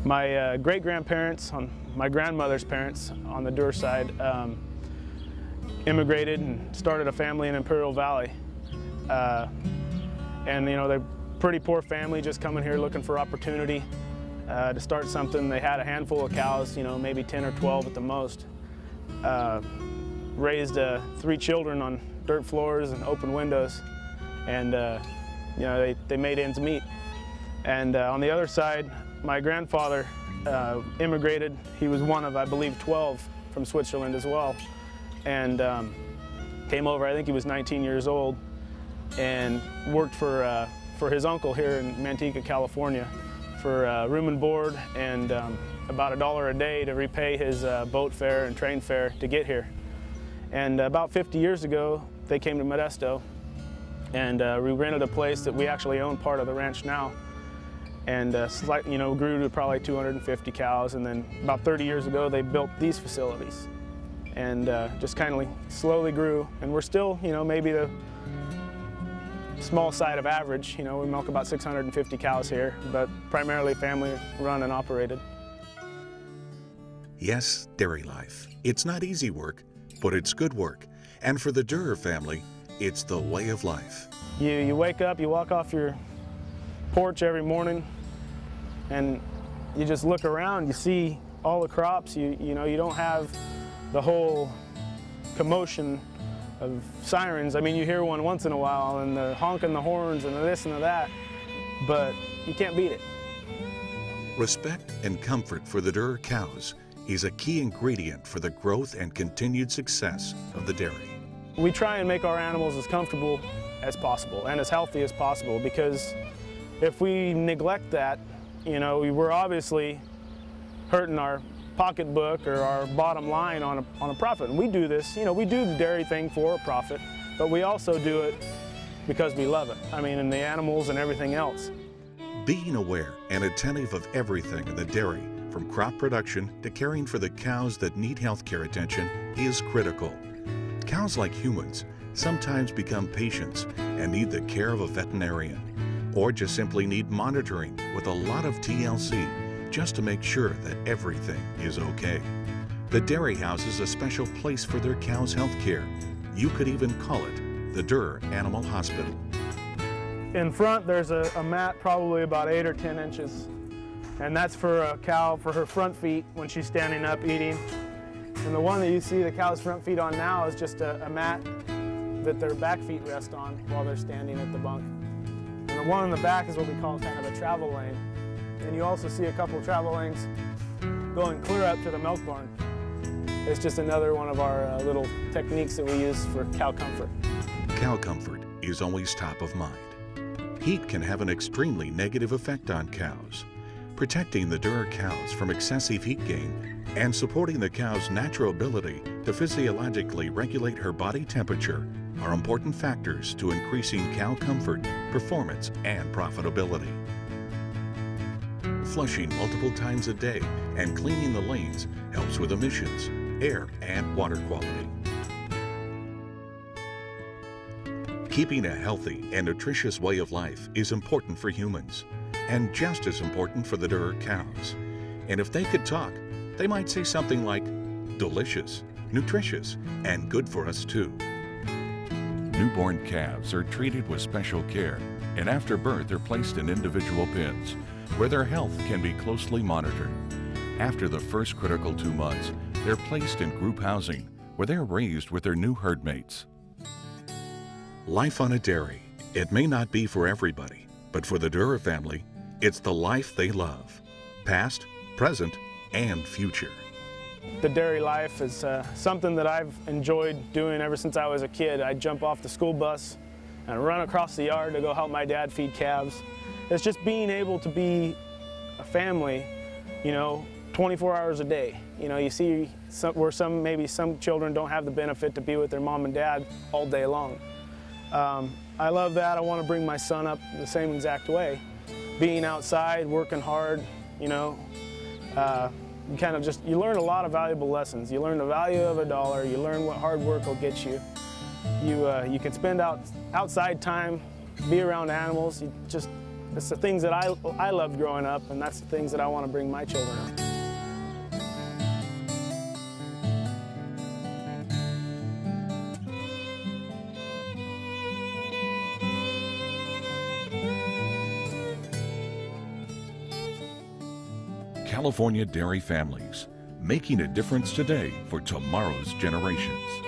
My great-grandparents, on my grandmother's parents on the Durrer side, immigrated and started a family in Imperial Valley. And you know, they're a pretty poor family, just coming here looking for opportunity to start something. They had a handful of cows, you know, maybe 10 or 12 at the most. Raised 3 children on dirt floors and open windows, and you know, they made ends meet. And on the other side, my grandfather immigrated. He was one of, I believe, 12 from Switzerland as well, and came over. I think he was 19 years old, and worked for his uncle here in Manteca, California, for room and board and about $1 a day to repay his boat fare and train fare to get here. And about 50 years ago, they came to Modesto, and we rented a place that we actually own part of the ranch now, and you know, grew to probably 250 cows. And then about 30 years ago, they built these facilities, and just kind of slowly grew. And we're still, you know, maybe the small side of average. You know, we milk about 650 cows here, but primarily family run and operated. Yes, dairy life. It's not easy work, but it's good work. And for the Durrer family, it's the way of life. You wake up, you walk off your porch every morning, and you just look around, you see all the crops. You know, you don't have the whole commotion of sirens. I mean, you hear one once in a while, and the honking the horns and the this and the that, but you can't beat it. Respect and comfort for the Durrer cows is a key ingredient for the growth and continued success of the dairy. We try and make our animals as comfortable as possible and as healthy as possible, because if we neglect that, you know, we're obviously hurting our pocketbook or our bottom line on a profit. And we do this, you know, we do the dairy thing for a profit, but we also do it because we love it. I mean, and the animals and everything else. Being aware and attentive of everything in the dairy, from crop production to caring for the cows that need healthcare attention, is critical. Cows, like humans, sometimes become patients and need the care of a veterinarian, or just simply need monitoring with a lot of TLC just to make sure that everything is okay. The dairy house is a special place for their cows' health care. You could even call it the Durrer Animal Hospital. In front, there's a mat probably about 8 or 10 inches. And that's for a cow, for her front feet when she's standing up eating. And the one that you see the cow's front feet on now is just a mat that their back feet rest on while they're standing at the bunk. And the one in the back is what we call kind of a travel lane. And you also see a couple of travel lanes going clear up to the milk barn. It's just another one of our little techniques that we use for cow comfort. Cow comfort is always top of mind. Heat can have an extremely negative effect on cows. Protecting the Durrer cows from excessive heat gain and supporting the cow's natural ability to physiologically regulate her body temperature are important factors to increasing cow comfort, performance, and profitability. Flushing multiple times a day and cleaning the lanes helps with emissions, air, and water quality. Keeping a healthy and nutritious way of life is important for humans, and just as important for the Durrer cows. And if they could talk, they might say something like, delicious, nutritious, and good for us too. Newborn calves are treated with special care, and after birth are placed in individual pens, where their health can be closely monitored. After the first critical 2 months, they're placed in group housing, where they're raised with their new herd mates. Life on a dairy. It may not be for everybody, but for the Durrer family, it's the life they love, past, present, and future. The dairy life is something that I've enjoyed doing ever since I was a kid. I'd jump off the school bus and run across the yard to go help my dad feed calves. It's just being able to be a family, you know, 24 hours a day. You know, you see where maybe some children don't have the benefit to be with their mom and dad all day long. I love that. I want to bring my son up the same exact way. Being outside, working hard, you know, you kind of you learn a lot of valuable lessons. You learn the value of $1. You learn what hard work will get you. You can spend outside time, be around animals. You just It's the things that I loved growing up, and that's the things that I want to bring my children up. California dairy families, making a difference today for tomorrow's generations.